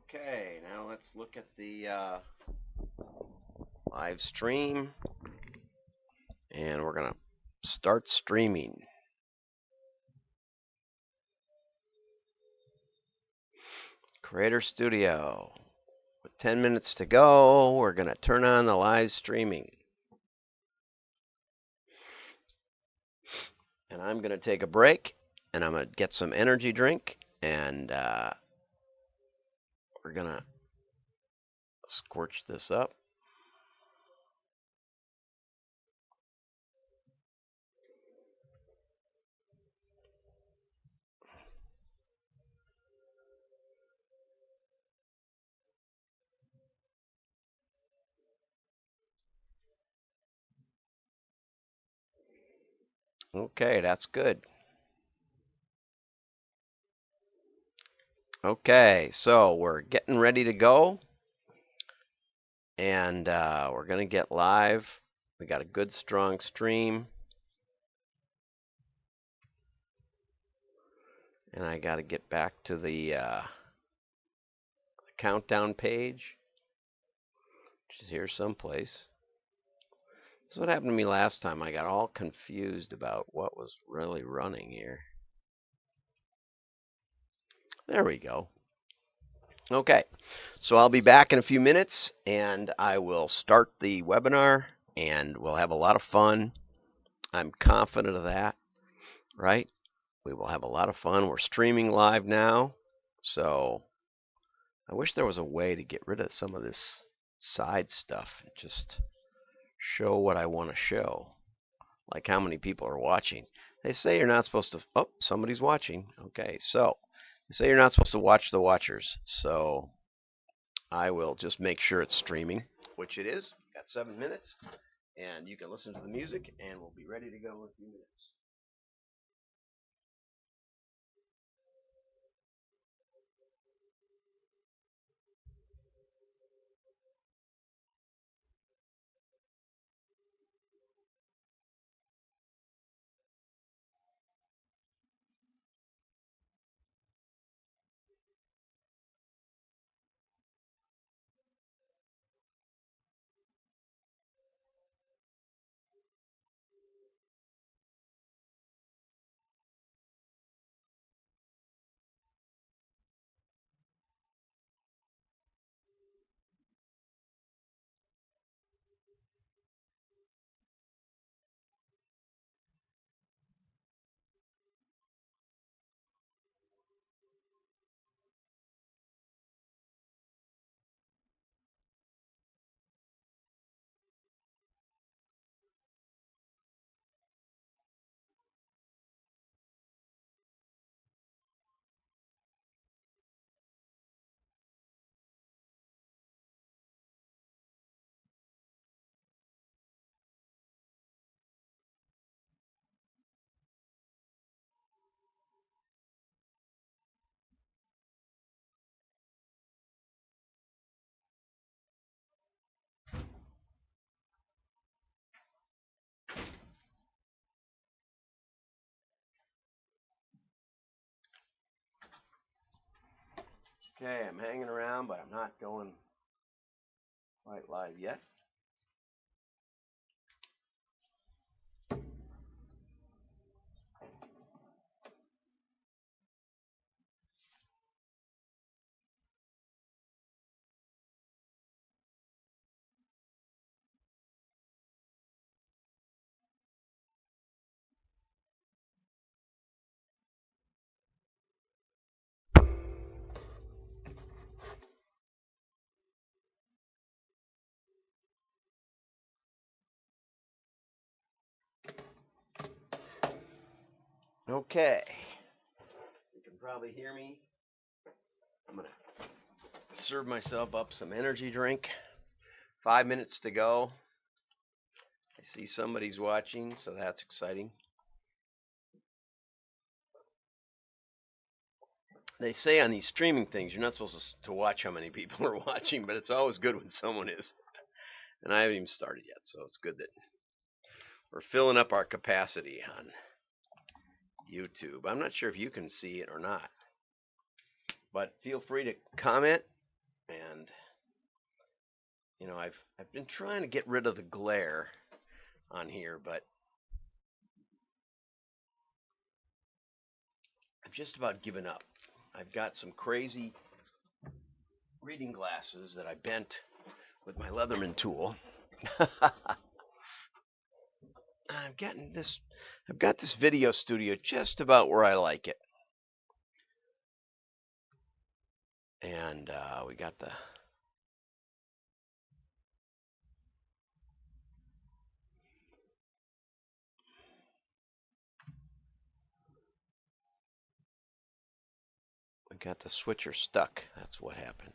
Okay, now let's look at the live stream, and we're going to start streaming. Creator Studio. With 10 minutes to go, we're going to turn on the live streaming. And I'm going to take a break, and I'm going to get some energy drink, and we're going to scorch this up. Okay, that's good. Okay, so we're getting ready to go, and we're going to get live. We got a good, strong stream. And I got to get back to the countdown page, which is here someplace. This is what happened to me last time. I got all confused about what was really running here. There we go. Okay, so I'll be back in a few minutes, and I will start the webinar, and we'll have a lot of fun. I'm confident of that, right? We will have a lot of fun. We're streaming live now, so I wish there was a way to get rid of some of this side stuff and just show what I want to show, like how many people are watching. They say you're not supposed to. Oh, somebody's watching. Okay, so they say you're not supposed to watch the watchers. So I will just make sure it's streaming, which it is. Got 7 minutes, and you can listen to the music, and we'll be ready to go in a few minutes. Okay, I'm hanging around, but I'm not going quite live yet. Okay, you can probably hear me. I'm going to serve myself up some energy drink. 5 minutes to go. I see somebody's watching, so that's exciting. They say on these streaming things, you're not supposed to watch how many people are watching, but it's always good when someone is. And I haven't even started yet, so it's good that we're filling up our capacity on YouTube. I'm not sure if you can see it or not, but feel free to comment And I've been trying to get rid of the glare on here, but I've just about given up. I've got some crazy reading glasses that I bent with my Leatherman tool. I've got this video studio just about where I like it. And we got the switcher stuck. That's what happened.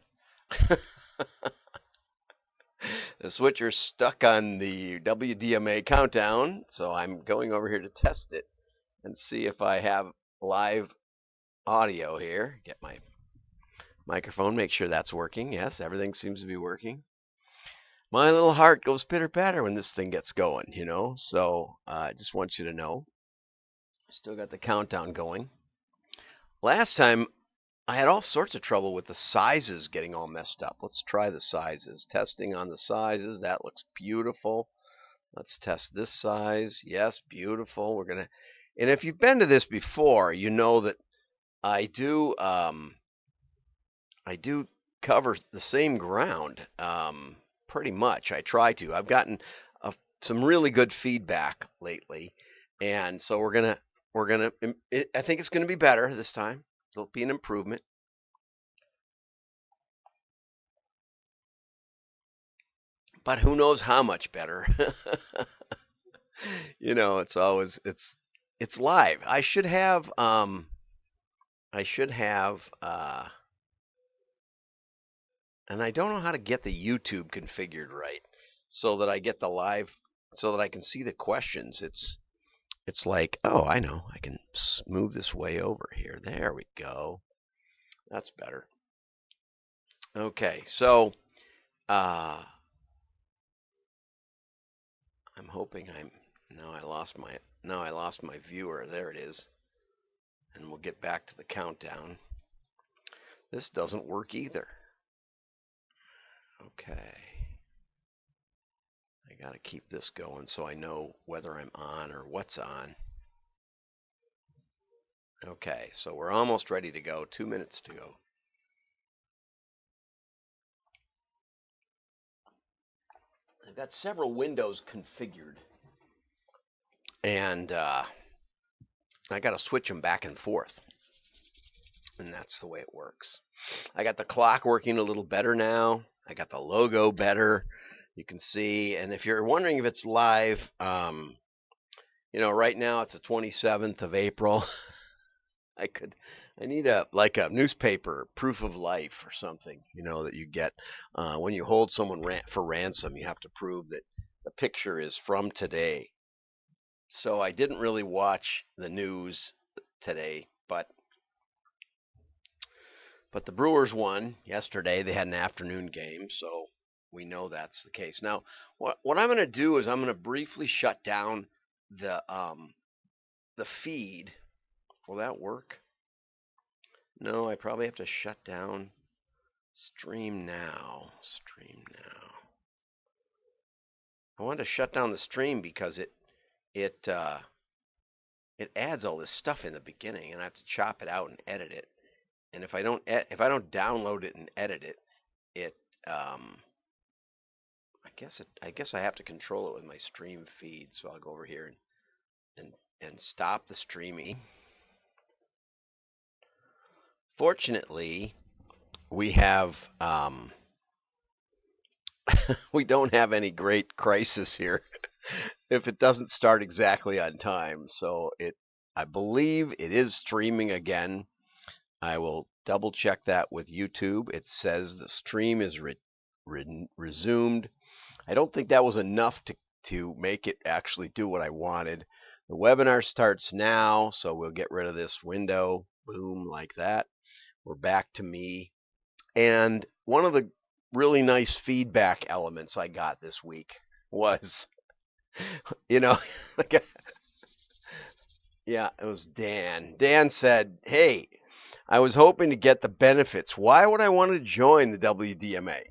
The switcher's stuck on the WDMA countdown, so I'm going over here to test it and see if I have live audio here. Get my microphone, make sure that's working. Yes, everything seems to be working. My little heart goes pitter-patter when this thing gets going, So I just want you to know. Still got the countdown going. Last time, I had all sorts of trouble with the sizes getting all messed up. Let's try the sizes. Testing on the sizes. That looks beautiful. Let's test this size. Yes, beautiful. And if you've been to this before, you know that I do cover the same ground pretty much. I try to. I've gotten some really good feedback lately, and so we're gonna. I think it's gonna be better this time. There'll be an improvement. But who knows how much better? It's live. I should have and I don't know how to get the YouTube configured right so that I get the live, so that I can see the questions. It's like, oh, I know. I can move this way over here. There we go. That's better. Okay, so I'm hoping now I lost my viewer. There it is. And we'll get back to the countdown. This doesn't work either. Okay. I got to keep this going so I know whether I'm on or what's on. Okay, so we're almost ready to go. 2 minutes to go. I've got several windows configured, and I got to switch them back and forth, and that's the way it works. I got the clock working a little better now. I got the logo better. You can see, and if you're wondering if it's live, right now it's the 27th of April. I need a newspaper proof of life or something, that you get when you hold someone for ransom. You have to prove that the picture is from today. So I didn't really watch the news today, but the Brewers won yesterday. They had an afternoon game, so we know that's the case. Now, what I'm going to do is I'm going to briefly shut down the feed. Will that work? No, I probably have to shut down stream now. I wanted to shut down the stream because it adds all this stuff in the beginning, and I have to chop it out and edit it. And if I don't download it and edit it, I guess I have to control it with my stream feed. So I'll go over here and stop the streaming. Fortunately, we have we don't have any great crisis here if it doesn't start exactly on time. So I believe it is streaming again. I will double check that with YouTube. It says the stream is resumed. I don't think that was enough to make it actually do what I wanted. The webinar starts now, so we'll get rid of this window. Boom, like that. We're back to me. And one of the really nice feedback elements I got this week was, yeah, it was Dan. Dan said, hey, I was hoping to get the benefits. Why would I want to join the WDMA?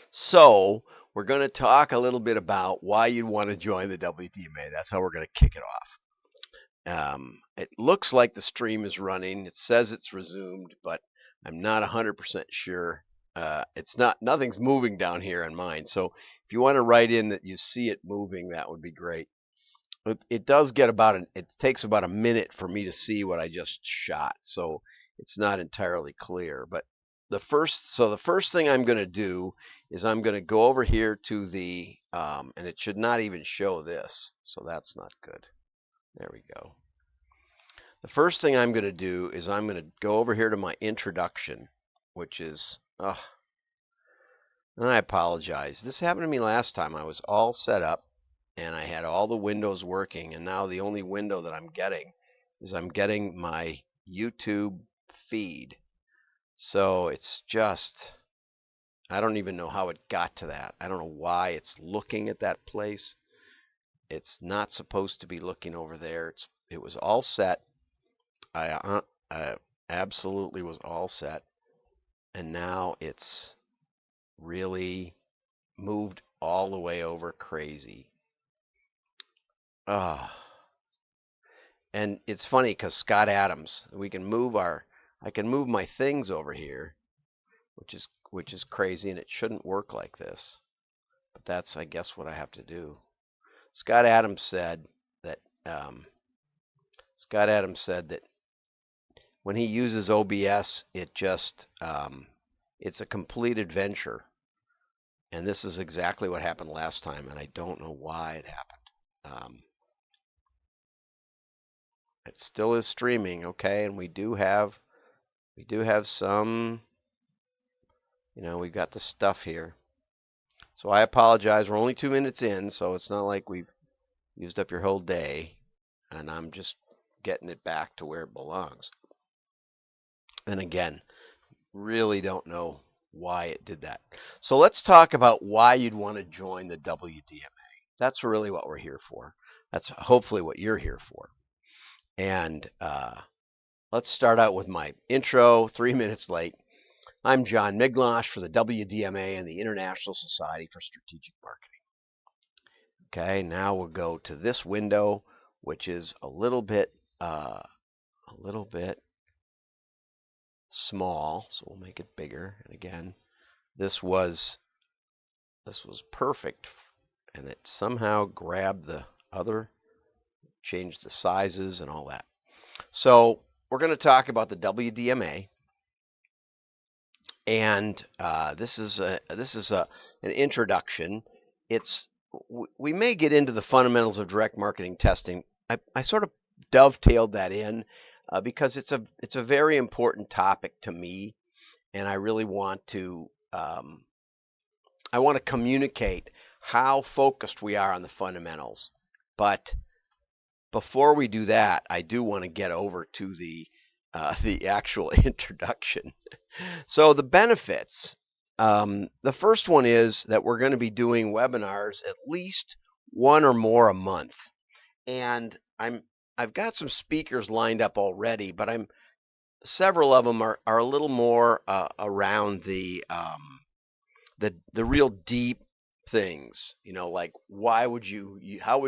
So we're going to talk a little bit about why you'd want to join the WDMA. That's how we're going to kick it off. It looks like the stream is running. It says it's resumed, but I'm not 100% sure. It's not. Nothing's moving down here on mine. So if you want to write in that you see it moving, that would be great. It does get it takes about a minute for me to see what I just shot, so it's not entirely clear. But the first thing I'm going to do is I'm going to go over here to the, and it should not even show this, so that's not good. There we go. The first thing I'm going to do is I'm going to go over here to my introduction, which is, and I apologize. This happened to me last time. I was all set up, and I had all the windows working, and now the only window that I'm getting is I'm getting my YouTube feed. So it's just, I don't even know how it got to that. I don't know why it's looking at that place. It's not supposed to be looking over there. It was all set. I absolutely was all set, and now it's really moved all the way over crazy. And it's funny because Scott Adams, I can move my things over here, which is crazy, and it shouldn't work like this. But that's, I guess, what I have to do. Scott Adams said that when he uses OBS, it's a complete adventure. And this is exactly what happened last time, and I don't know why it happened. It still is streaming, okay, and we do have some, we've got the stuff here. So I apologize. We're only 2 minutes in, so it's not like we've used up your whole day, and I'm just getting it back to where it belongs. And again, really don't know why it did that. So let's talk about why you'd want to join the WDMA. That's really what we're here for. That's hopefully what you're here for. And let's start out with my intro, 3 minutes late. I'm John Miglosh for the WDMA and the International Society for Strategic Marketing. Okay, now we'll go to this window, which is a little bit small, so we'll make it bigger. And again, this was perfect, and it somehow grabbed the other, changed the sizes and all that. So we're going to talk about the WDMA, and this is an introduction. We may get into the fundamentals of direct marketing testing. I sort of dovetailed that in because it's a very important topic to me, and I really want to communicate how focused we are on the fundamentals. But before we do that, I do want to get over to the actual introduction. So the benefits. The first one is that we're going to be doing webinars at least one or more a month, and I've got some speakers lined up already, but several of them are a little more around the real deep things, like how would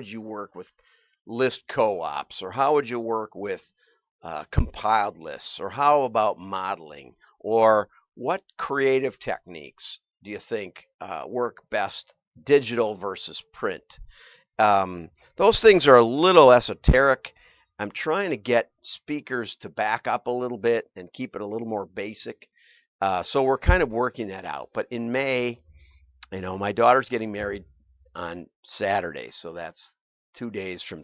you work with list co-ops, or how would you work with compiled lists, or how about modeling, or what creative techniques do you think work best, digital versus print? Those things are a little esoteric. I'm trying to get speakers to back up a little bit and keep it a little more basic. So we're kind of working that out. But in May, my daughter's getting married on Saturday, so that's 2 days from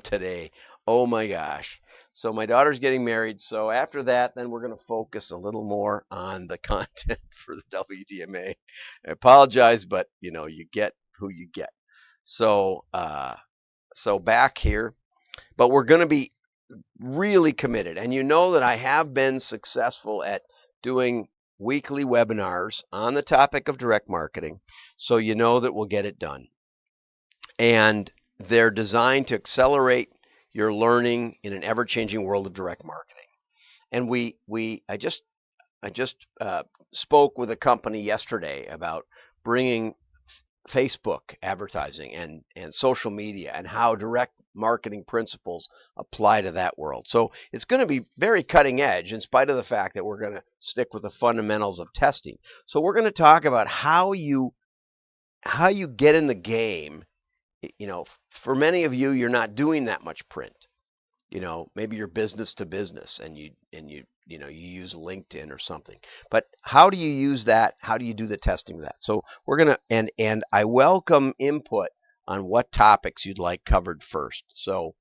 today. Oh my gosh. So my daughter's getting married. So after that, then we're going to focus a little more on the content for the WDMA. I apologize, but you get who you get. So back here, but we're going to be really committed. And that I have been successful at doing weekly webinars on the topic of direct marketing. So that we'll get it done. And they're designed to accelerate your learning in an ever-changing world of direct marketing. and I just spoke with a company yesterday about bringing Facebook advertising and social media and how direct marketing principles apply to that world. So it's going to be very cutting edge in spite of the fact that we're going to stick with the fundamentals of testing. So we're going to talk about how you get in the game. For many of you, you're not doing that much print. Maybe you're business to business and you use LinkedIn or something. But how do you use that? How do you do the testing of that? So we're going to and I welcome input on what topics you'd like covered first. So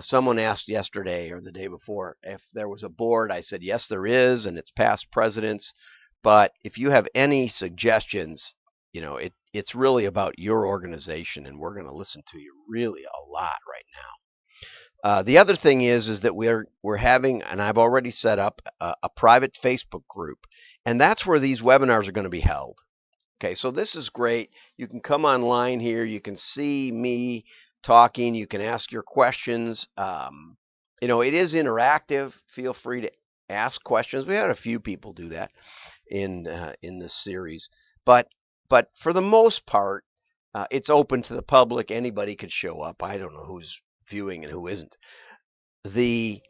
someone asked yesterday or the day before if there was a board. I said yes, there is, and it's past presidents. But if you have any suggestions, it's really about your organization, and we're going to listen to you really a lot right now. The other thing is that we're having, and I've already set up a private Facebook group, and that's where these webinars are going to be held. Okay, so this is great. You can come online here. You can see me talking. You can ask your questions. It is interactive. Feel free to ask questions. We had a few people do that in this series, but for the most part, it's open to the public. Anybody could show up. I don't know who's viewing and who isn't. The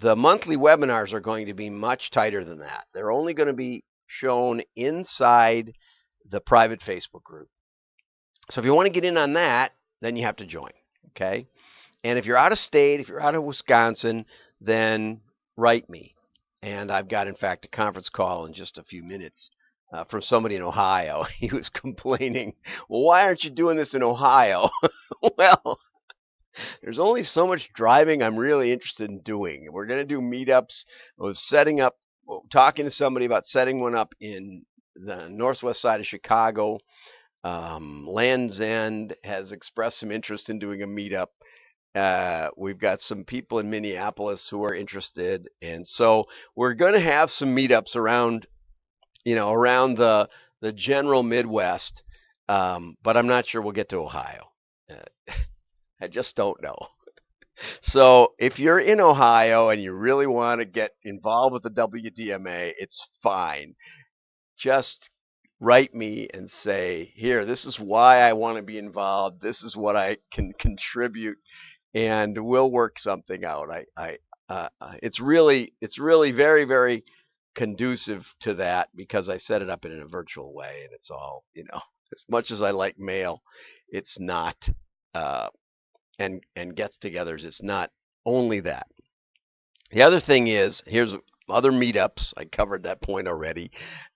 monthly webinars are going to be much tighter than that. They're only going to be shown inside the private Facebook group. So if you want to get in on that, then you have to join. Okay? And if you're out of state, if you're out of Wisconsin, then write me. And I've got, in fact, a conference call in just a few minutes from somebody in Ohio. He was complaining, well, why aren't you doing this in Ohio? Well, there's only so much driving I'm really interested in doing. We're going to do meetups. I was talking to somebody about setting one up in the northwest side of Chicago. Land's End has expressed some interest in doing a meetup. We've got some people in Minneapolis who are interested, and so we're going to have some meetups around the general Midwest. But I'm not sure we'll get to Ohio. I just don't know. So if you're in Ohio and you really want to get involved with the WDMA, it's fine. Just write me and say, here, this is why I want to be involved. This is what I can contribute, and we'll work something out. It's really very, very conducive to that because I set it up in a virtual way, and it's all, as much as I like mail, it's not. And gets-togethers, it's not only that. The other thing is, here's other meetups. I covered that point already.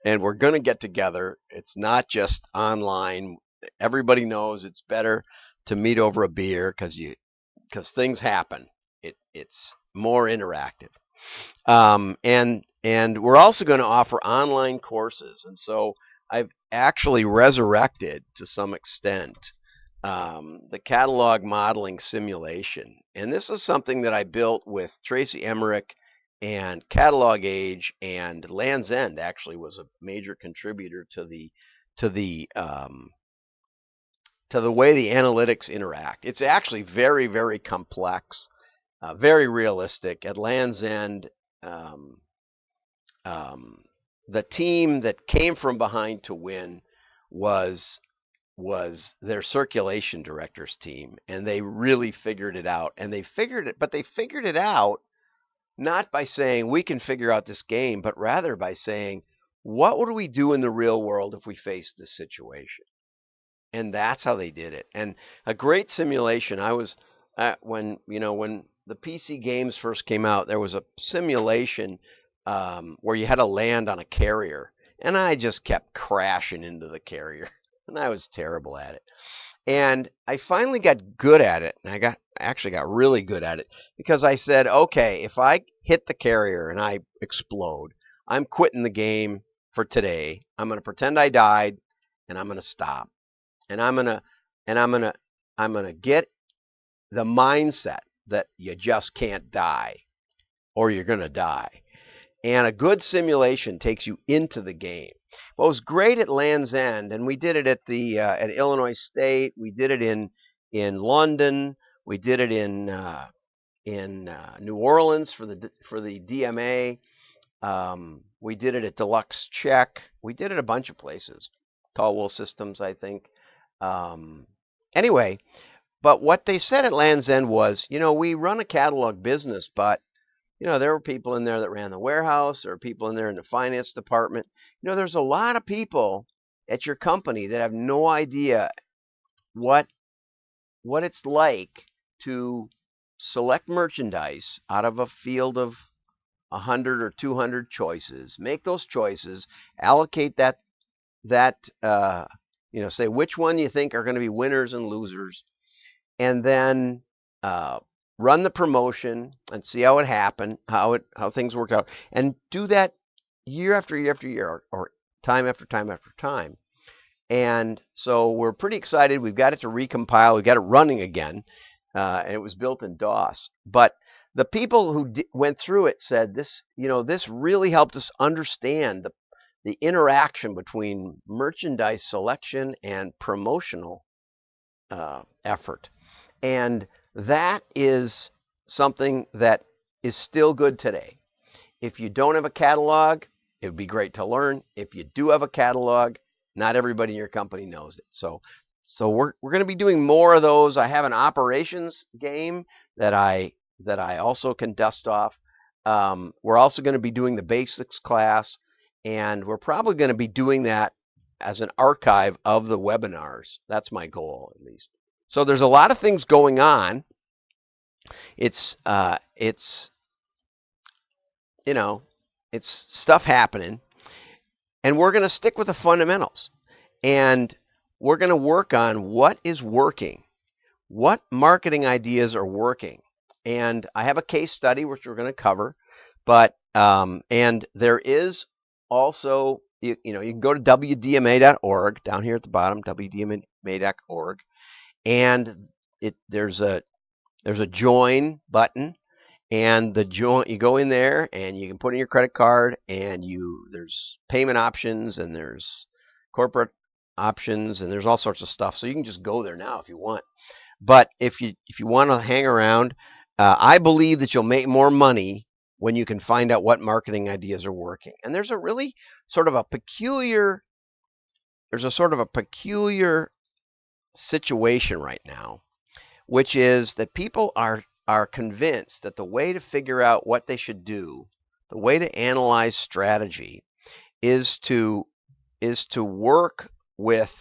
And we're going to get together. It's not just online. Everybody knows it's better to meet over a beer because things happen. It's more interactive. And we're also going to offer online courses. And so I've actually resurrected, to some extent, the catalog modeling simulation. And this is something that I built with Tracy Emmerich and Catalog Age, and Land's End actually was a major contributor to the way the analytics interact. It's actually very, very complex, very realistic. At Land's End, the team that came from behind to win was their circulation directors team, and they really figured it out. And they figured it out not by saying we can figure out this game, but rather by saying, what would we do in the real world if we faced this situation? And that's how they did it. And a great simulation. I was when the PC games first came out, there was a simulation where you had to land on a carrier, and I just kept crashing into the carrier. And I was terrible at it. And I finally got good at it. And I actually got really good at it because I said, okay, if I hit the carrier and I explode, I'm quitting the game for today. I'm going to pretend I died, and I'm going to stop. And I'm going to get the mindset that you just can't die or you're going to die. And a good simulation takes you into the game. What was great at Land's End, and we did it at Illinois State, we did it in London, we did it in New Orleans for the DMA. We did it at Deluxe Check. We did it a bunch of places. Tall Wool Systems, I think. Um, anyway, but what they said at Land's End was, we run a catalog business, but there were people in there that ran the warehouse. There were people in there in the finance department. There's a lot of people at your company that have no idea what it's like to select merchandise out of a field of 100 or 200 choices, make those choices, allocate that say which one you think are going to be winners and losers, and then run the promotion and see how it happened, how things worked out, and do that year after year after year, or time after time after time. And so we're pretty excited. We've got it to recompile. We've got it running again, and it was built in DOS. But the people who went through it said this really helped us understand the interaction between merchandise selection and promotional effort. And that is something that is still good today. If you don't have a catalog, it would be great to learn. If you do have a catalog, not everybody in your company knows it. So we're going to be doing more of those. I have an operations game that I also can dust off. We're also going to be doing the basics class, and we're probably going to be doing that as an archive of the webinars. That's my goal, at least. So there's a lot of things going on. It's stuff happening, and we're going to stick with the fundamentals, and we're going to work on what is working, what marketing ideas are working. And I have a case study which we're going to cover, but and there is also, you can go to WDMA.org down here at the bottom, WDMA.org, and there's a join button, and you go in there and you can put in your credit card, and there's payment options, and there's corporate options, and there's all sorts of stuff. So you can just go there now if you want. But if you want to hang around, I believe that you'll make more money when you can find out what marketing ideas are working. And there's a peculiar situation right now, which is that people are convinced that the way to figure out what they should do, the way to analyze strategy, is to work with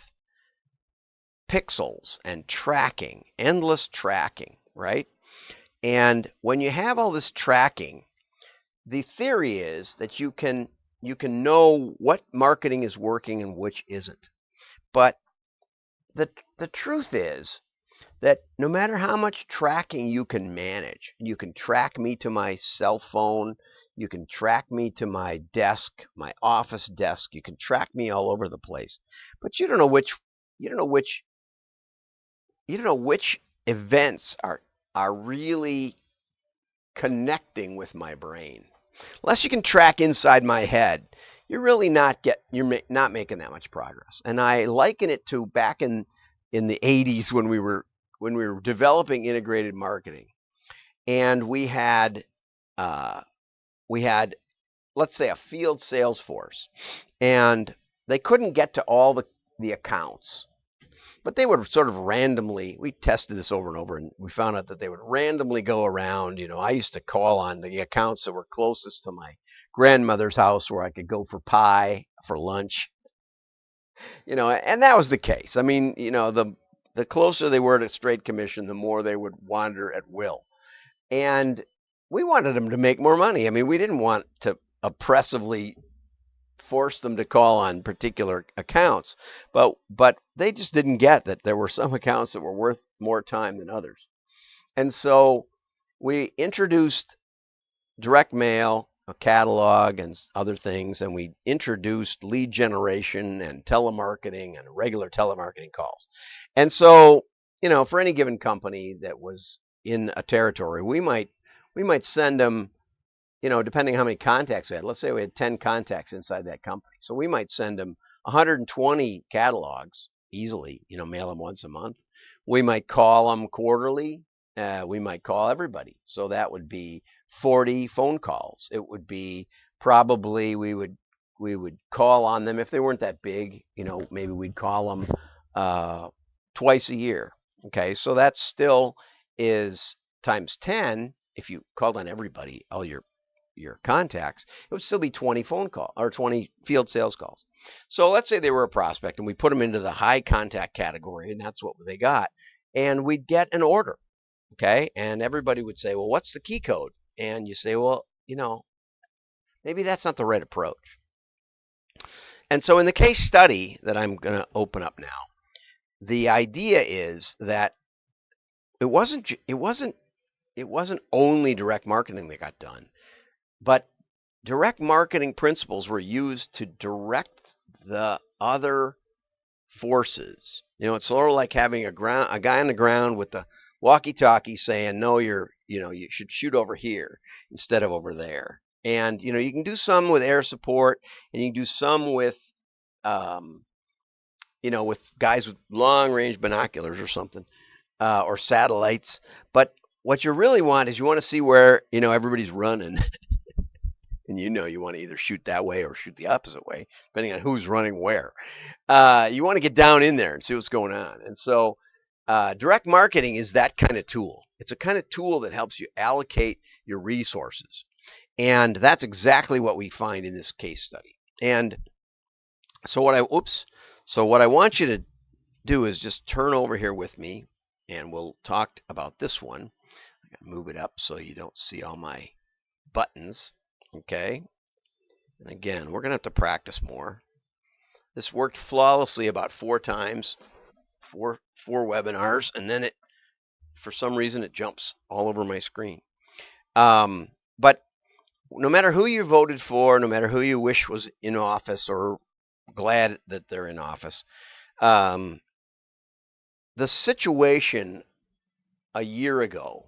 pixels and tracking, endless tracking, right? And when you have all this tracking, the theory is that you can know what marketing is working and which isn't. But the truth is that no matter how much tracking you can manage, you can track me to my cell phone, you can track me to my desk, my office desk, you can track me all over the place, but you don't know which events are really connecting with my brain. Unless you can track inside my head, you're not making that much progress. And I liken it to back in the 80s when we were developing integrated marketing, and we had let's say a field sales force, and they couldn't get to all the accounts, but they would sort of randomly, we tested this over and over, and we found out that they would randomly go around. I used to call on the accounts that were closest to my grandmother's house, where I could go for pie for lunch. And that was the case. I mean, the closer they were to straight commission, the more they would wander at will. And we wanted them to make more money. I mean, we didn't want to oppressively force them to call on particular accounts, but they just didn't get that there were some accounts that were worth more time than others. And so we introduced direct mail, a catalog, and other things, and we introduced lead generation and telemarketing and regular telemarketing calls. And so, for any given company that was in a territory, we might send them, depending on how many contacts we had. Let's say we had 10 contacts inside that company. So we might send them 120 catalogs easily, mail them once a month. We might call them quarterly. we might call everybody. So that would be 40 phone calls. It would be probably we would call on them if they weren't that big. Maybe we'd call them twice a year. Okay, so that still is times 10. If you called on everybody, all your contacts, it would still be 20 phone call or 20 field sales calls. So let's say they were a prospect and we put them into the high contact category, and that's what they got, and we'd get an order. Okay, and everybody would say, well, what's the key code? And you say, well, maybe that's not the right approach. And so in the case study that I'm going to open up now, the idea is that it wasn't only direct marketing that got done, but direct marketing principles were used to direct the other forces. It's sort of like having a guy on the ground with the walkie-talkie saying, "No, you should shoot over here instead of over there." And you can do some with air support, and you can do some with with guys with long-range binoculars or something, or satellites. But what you really want is you want to see where everybody's running. And you want to either shoot that way or shoot the opposite way, depending on who's running where. You want to get down in there and see what's going on. And so direct marketing is that kind of tool. It's a kind of tool that helps you allocate your resources. And that's exactly what we find in this case study. And so what I want you to do is just turn over here with me, and we'll talk about this one. I got to move it up so you don't see all my buttons. Okay. And again, we're going to have to practice more. This worked flawlessly about 4 times, four webinars, and then for some reason, it jumps all over my screen. But no matter who you voted for, no matter who you wish was in office or glad that they're in office, the situation a year ago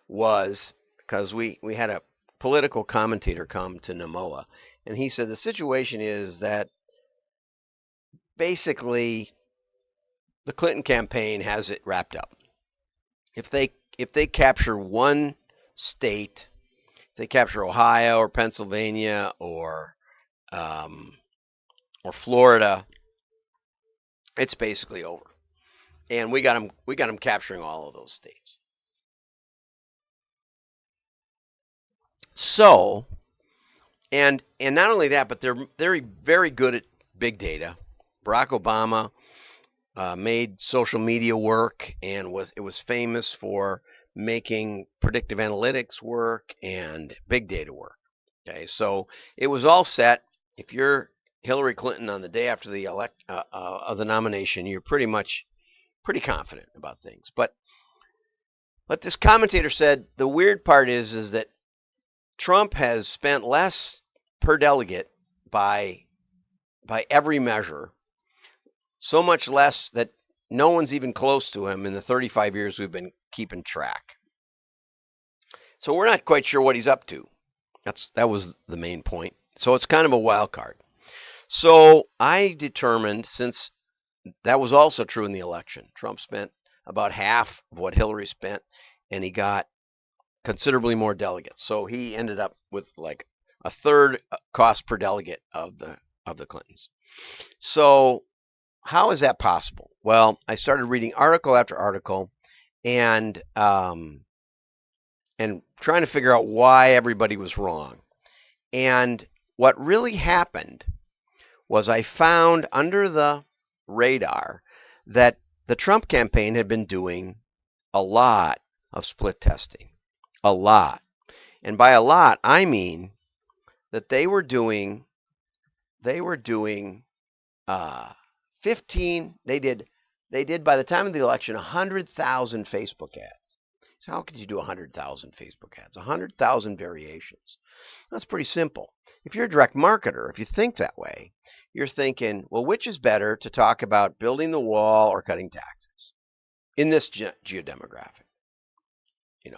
was, because we had a political commentator come to Namoa, and he said the situation is that basically the Clinton campaign has it wrapped up. If they capture one state, if they capture Ohio or Pennsylvania or Florida, it's basically over. And we got them capturing all of those states. So, and not only that, but they're very, very good at big data. Barack Obama made social media work, and it was famous for making predictive analytics work and big data work. Okay, so it was all set. If you're Hillary Clinton on the day after the of the nomination, you're pretty confident about things. But this commentator said the weird part is that Trump has spent less per delegate by every measure, so much less that no one's even close to him in the 35 years we've been keeping track. So we're not quite sure what he's up to. That was the main point. So it's kind of a wild card. So I determined, since that was also true in the election, Trump spent about half of what Hillary spent, and he got considerably more delegates. So he ended up with like a third cost per delegate of the Clintons. So how is that possible? Well, I started reading article after article and trying to figure out why everybody was wrong. And what really happened was I found under the radar that the Trump campaign had been doing a lot of split testing. A lot. And by a lot, I mean that they were doing 15, they did by the time of the election 100,000 Facebook ads. So how could you do 100,000 Facebook ads? 100,000 variations. That's pretty simple. If you're a direct marketer, if you think that way, you're thinking, well, which is better to talk about building the wall or cutting taxes in this geodemographic?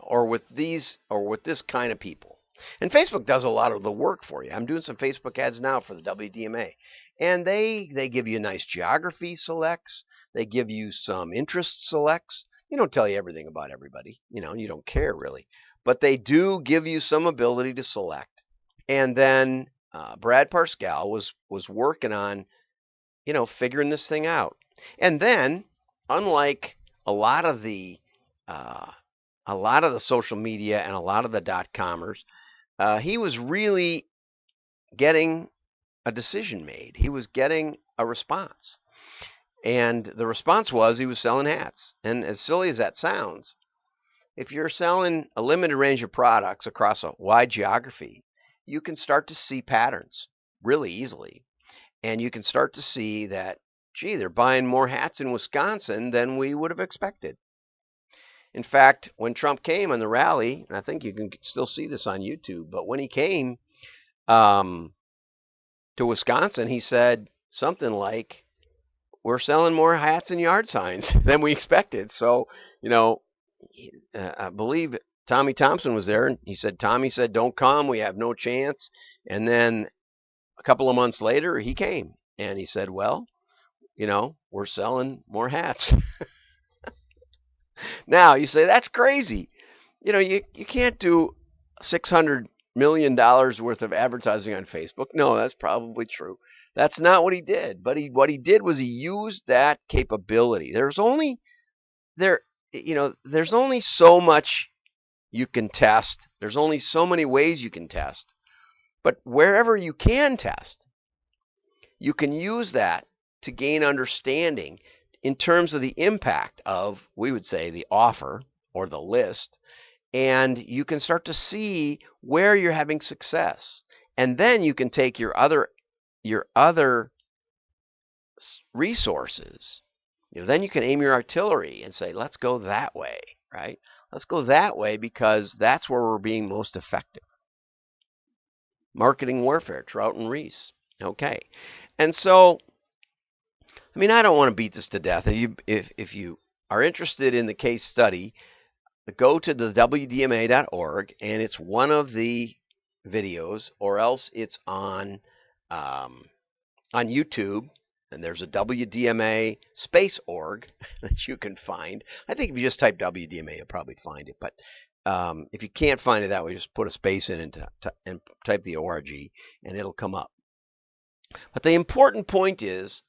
Or with this kind of people. And Facebook does a lot of the work for you. I'm doing some Facebook ads now for the WDMA. And they give you nice geography selects. They give you some interest selects. They don't tell you everything about everybody, and you don't care really. But they do give you some ability to select. And then Brad Parscale was working on, figuring this thing out. And then, unlike a lot of the uh, social media and a lot of the .comers, he was really getting a decision made. He was getting a response. And the response was he was selling hats. And as silly as that sounds, if you're selling a limited range of products across a wide geography, you can start to see patterns really easily. And you can start to see that, gee, they're buying more hats in Wisconsin than we would have expected. In fact, when Trump came on the rally, and I think you can still see this on YouTube, but when he came to Wisconsin, he said something like, we're selling more hats and yard signs than we expected. So, I believe Tommy Thompson was there, and Tommy said, don't come, we have no chance. And then a couple of months later, he came, and he said, well, we're selling more hats. Now, you say, that's crazy. You can't do $600 million worth of advertising on Facebook. No, that's probably true. That's not what he did. But what he did was he used that capability. There's only so much you can test. There's only so many ways you can test. But wherever you can test, you can use that to gain understanding in terms of the impact of, we would say, the offer or the list. And you can start to see where you're having success. And then you can take your other resources. Then you can aim your artillery and say, let's go that way, right? Let's go that way because that's where we're being most effective. Marketing warfare, Trout and Reese. Okay. And so, I don't want to beat this to death. If you are interested in the case study, go to the WDMA.org, and it's one of the videos, or else it's on YouTube, and there's a WDMA space org that you can find. I think if you just type WDMA, you'll probably find it. But if you can't find it that way, just put a space in and type the org, and it'll come up. But the important point is,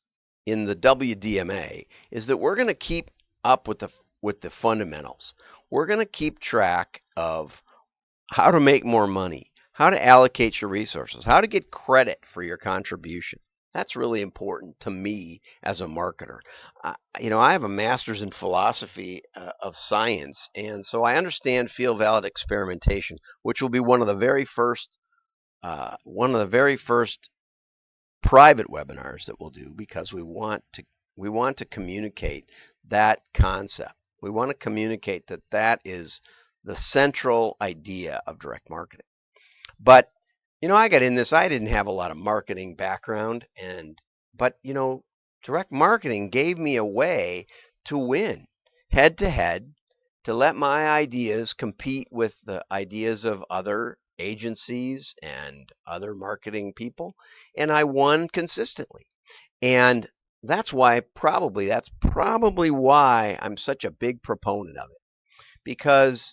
in the WDMA, is that we're going to keep up with the fundamentals. We're going to keep track of how to make more money, how to allocate your resources, how to get credit for your contribution. That's really important to me as a marketer. I have a master's in philosophy of science, and so I understand field valid experimentation, which will be one of the very first private webinars that we'll do, because we want to communicate that concept. We want to communicate that is the central idea of direct marketing. But I got in this. I didn't have a lot of marketing background, but direct marketing gave me a way to win head to head, to let my ideas compete with the ideas of other agencies and other marketing people, and I won consistently. And that's probably why I'm such a big proponent of it, because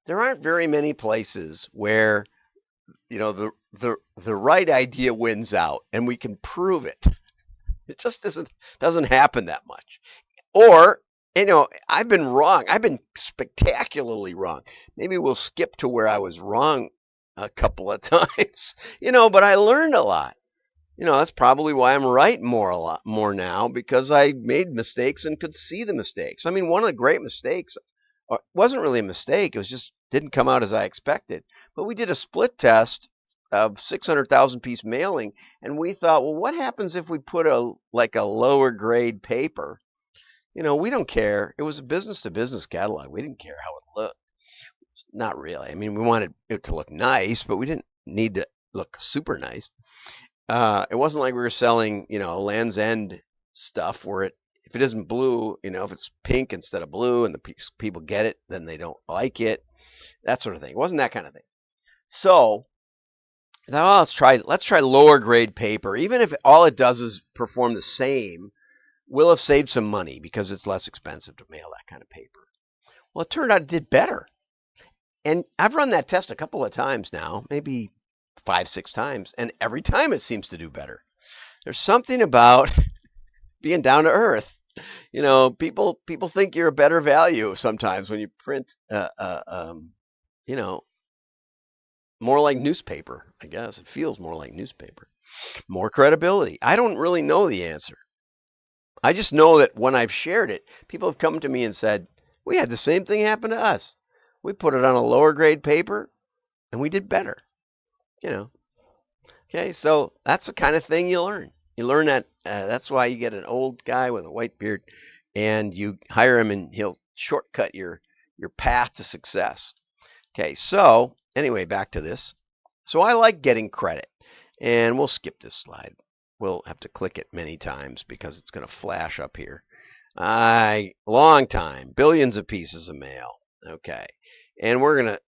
there aren't very many places where the right idea wins out, and we can prove it. It just doesn't happen that much. Or I've been wrong. I've been spectacularly wrong. Maybe we'll skip to where I was wrong a couple of times. But I learned a lot. That's probably why I'm right a lot more now, because I made mistakes and could see the mistakes. One of the great mistakes wasn't really a mistake. It was just didn't come out as I expected. But we did a split test of 600,000 piece mailing, and we thought, well, what happens if we put a lower grade paper? We don't care. It was a business to business catalog. We didn't care how it looked. Not really. We wanted it to look nice, but we didn't need to look super nice. It wasn't like we were selling, Land's End stuff where if it isn't blue, if it's pink instead of blue, and the people get it, then they don't like it. That sort of thing. It wasn't that kind of thing. So I thought, let's try lower grade paper, even if all it does is perform the same. will have saved some money because it's less expensive to mail that kind of paper. Well, it turned out it did better. And I've run that test a couple of times now, maybe 5, 6 times, and every time it seems to do better. There's something about being down to earth. People think you're a better value sometimes when you print, you know, more like newspaper. I guess it feels more like newspaper. More credibility. I don't really know the answer. I just know that when I've shared it, people have come to me and said, "We had the same thing happen to us. We put it on a lower grade paper, and we did better." You know. Okay, so that's the kind of thing you learn. You learn that. That's why you get an old guy with a white beard, and you hire him, and he'll shortcut your path to success. Okay, so anyway, back to this. So I like getting credit, and we'll skip this slide. We'll have to click it many times because it's going to flash up here. Long time, billions of pieces of mail. Okay, and we're gonna,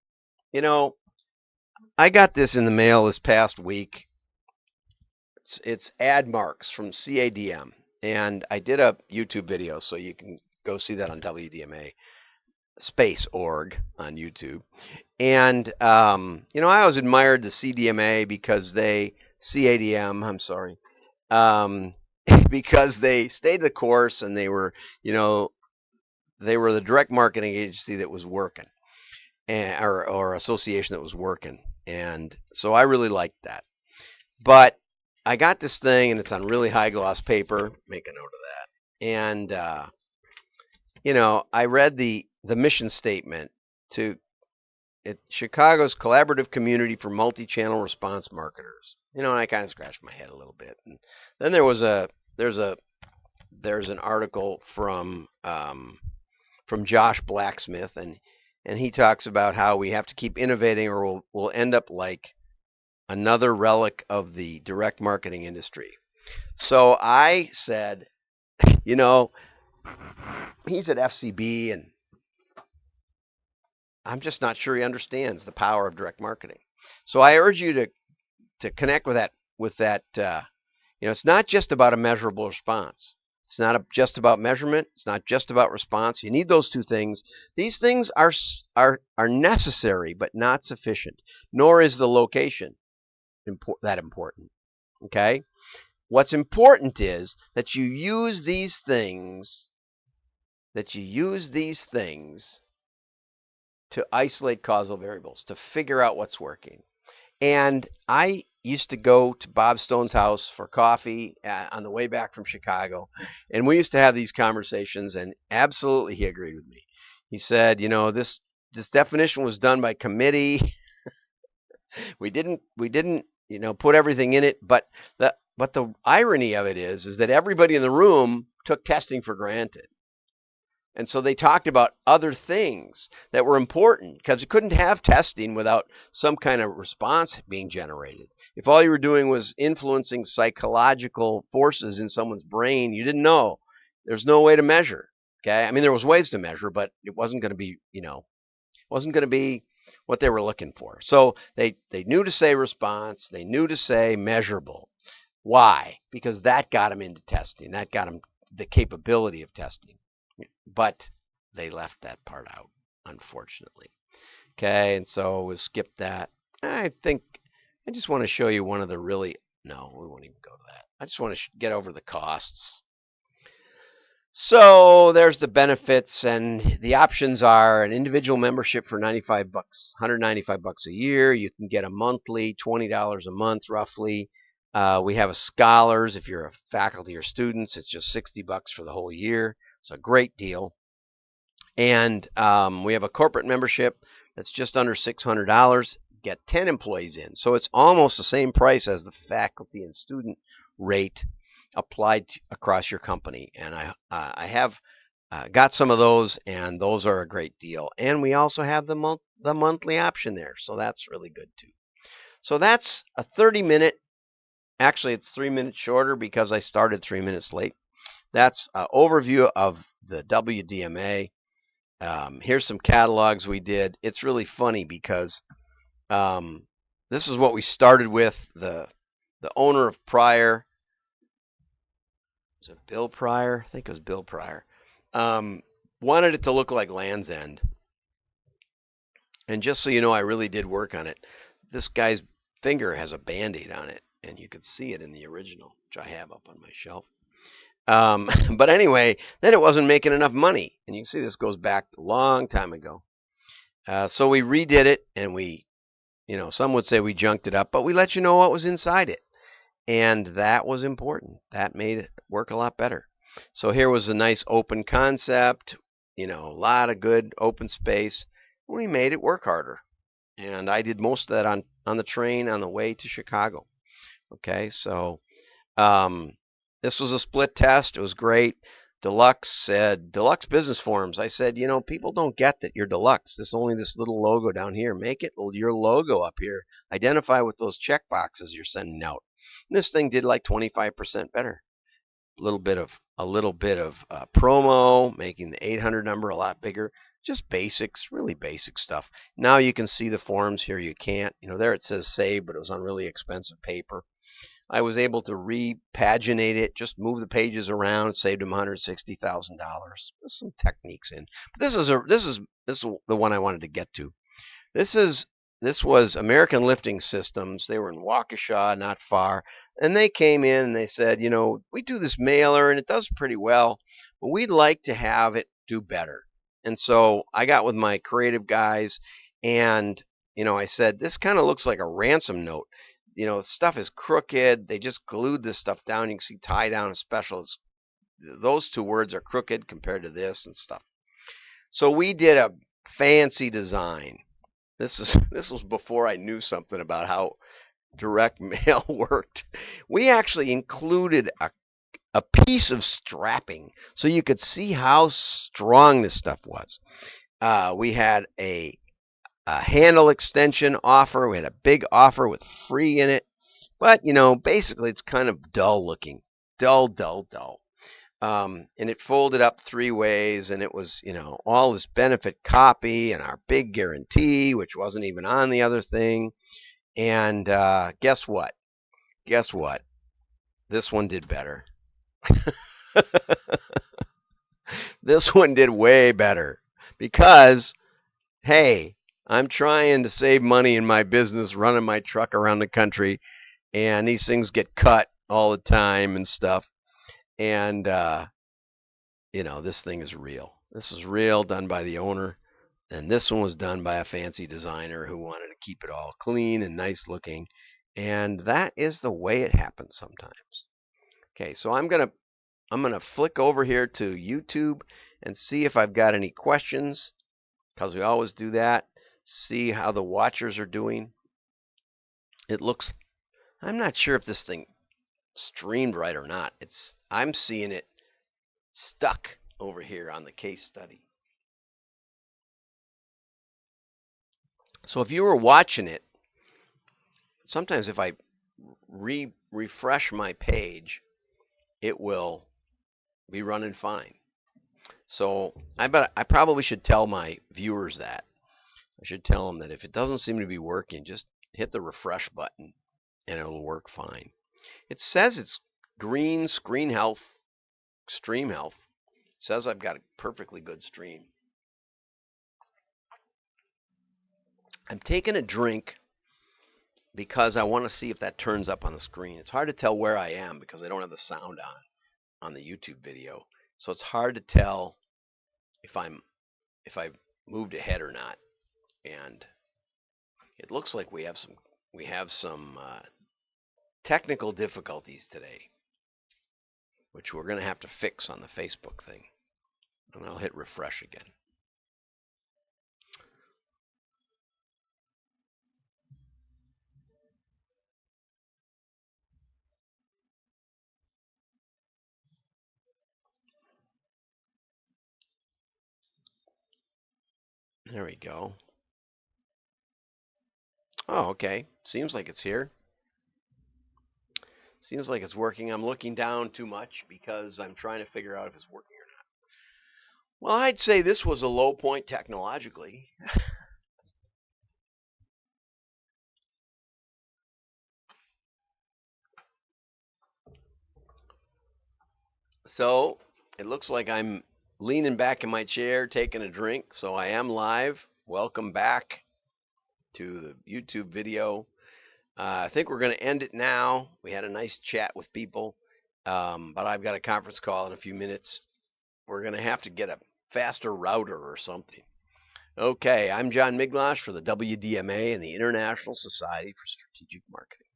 I got this in the mail this past week. It's ad marks from CADM, and I did a YouTube video, so you can go see that on WDMA space.org on YouTube. And I always admired the CDMA because CADM. I'm sorry, because they stayed the course, and they were the direct marketing agency that was working, or association that was working, and so I really liked that. But I got this thing, and it's on really high gloss paper. Make a note of that. And I read the mission statement to Chicago's collaborative community for multi-channel response marketers. And I kind of scratched my head a little bit. And then there's an article from Josh Blacksmith, and he talks about how we have to keep innovating, or we'll end up like another relic of the direct marketing industry. So I said, he's at FCB, and I'm just not sure he understands the power of direct marketing. So I urge you to connect with that. It's not just about a measurable response. It's not just about measurement. It's not just about response. You need those two things. These things are necessary, but not sufficient. Nor is the location that important. Okay? What's important is that you use these things to isolate causal variables, to figure out what's working. And I used to go to Bob Stone's house for coffee on the way back from Chicago, and we used to have these conversations, and absolutely he agreed with me. He said, this definition was done by committee. we didn't put everything in it, but the irony of it is that everybody in the room took testing for granted. And so they talked about other things that were important, because you couldn't have testing without some kind of response being generated. If all you were doing was influencing psychological forces in someone's brain, you didn't know. There's no way to measure. Okay, I mean, there was ways to measure, but it wasn't going to be, what they were looking for. So they knew to say response. They knew to say measurable. Why? Because that got them into testing. That got them the capability of testing. But they left that part out, unfortunately. Okay, and so we'll skip that. I just want to show you one of the no, we won't even go to that. I just want to get over the costs. So there's the benefits, and the options are an individual membership for $95, $195 a year. You can get a monthly, $20 a month roughly. We have a scholars. If you're a faculty or students, it's just $60 for the whole year. It's a great deal. And we have a corporate membership that's just under $600. Get 10 employees in. So it's almost the same price as the faculty and student rate applied across your company. And I have got some of those, and those are a great deal. And we also have the monthly option there. So that's really good too. So that's a 30-minute. Actually, it's 3 minutes shorter because I started 3 minutes late. That's an overview of the WDMA. Here's some catalogs we did. It's really funny because this is what we started with. The owner of Prior Was it Bill Pryor? I think it was Bill Pryor. Wanted it to look like Land's End. And just so you know, I really did work on it. This guy's finger has a Band-Aid on it, and you could see it in the original, which I have up on my shelf. But anyway, then it wasn't making enough money. And you can see this goes back a long time ago. So we redid it, and some would say we junked it up, but we let you know what was inside it. And that was important. That made it work a lot better. So here was a nice open concept, a lot of good open space. We made it work harder. And I did most of that on the train on the way to Chicago. Okay, so this was a split test. It was great. Deluxe said, Deluxe Business Forums. I said, people don't get that you're Deluxe. There's only this little logo down here. Make it your logo up here. Identify with those check boxes you're sending out. And this thing did like 25% better. A little bit of promo, making the 800 number a lot bigger. Just basics, really basic stuff. Now you can see the forums here. You can't. There it says save, but it was on really expensive paper. I was able to repaginate it, just move the pages around, saved them $160,000. There's some techniques in. But this is the one I wanted to get to. This was American Lifting Systems. They were in Waukesha, not far, and they came in and they said, we do this mailer and it does pretty well, but we'd like to have it do better. And so I got with my creative guys, and I said, this kind of looks like a ransom note. Stuff is crooked. They just glued this stuff down. You can see tie down and special. Those two words are crooked compared to this and stuff. So we did a fancy design. This was before I knew something about how direct mail worked. We actually included a piece of strapping so you could see how strong this stuff was. We had a handle extension offer. We had a big offer with free in it. But, basically it's kind of dull looking. Dull. And it folded up 3 ways, and it was, all this benefit copy and our big guarantee, which wasn't even on the other thing. And guess what? This one did better. This one did way better because, hey, I'm trying to save money in my business, running my truck around the country, and these things get cut all the time and stuff. And, this thing is real. This is real, done by the owner. And this one was done by a fancy designer who wanted to keep it all clean and nice looking. And that is the way it happens sometimes. Okay, so I'm gonna flick over here to YouTube and see if I've got any questions, because we always do that. See how the watchers are doing. I'm not sure if this thing streamed right or not. I'm seeing it stuck over here on the case study. So if you were watching it, sometimes if I refresh my page, it will be running fine. So I probably should tell my viewers that. I should tell them that if it doesn't seem to be working, just hit the refresh button and it'll work fine. It says it's green, screen health, stream health. It says I've got a perfectly good stream. I'm taking a drink because I want to see if that turns up on the screen. It's hard to tell where I am because I don't have the sound on the YouTube video. So it's hard to tell if I've moved ahead or not. And it looks like we have some technical difficulties today, which we're going to have to fix on the Facebook thing. And I'll hit refresh again. There we go. Oh, okay. Seems like it's here. Seems like it's working. I'm looking down too much because I'm trying to figure out if it's working or not. Well, I'd say this was a low point technologically. So it looks like I'm leaning back in my chair, taking a drink. So I am live. Welcome back to the YouTube video. I think we're going to end it now. We had a nice chat with people, but I've got a conference call in a few minutes. We're going to have to get a faster router or something. Okay, I'm John Miglosh for the WDMA and the International Society for Strategic Marketing.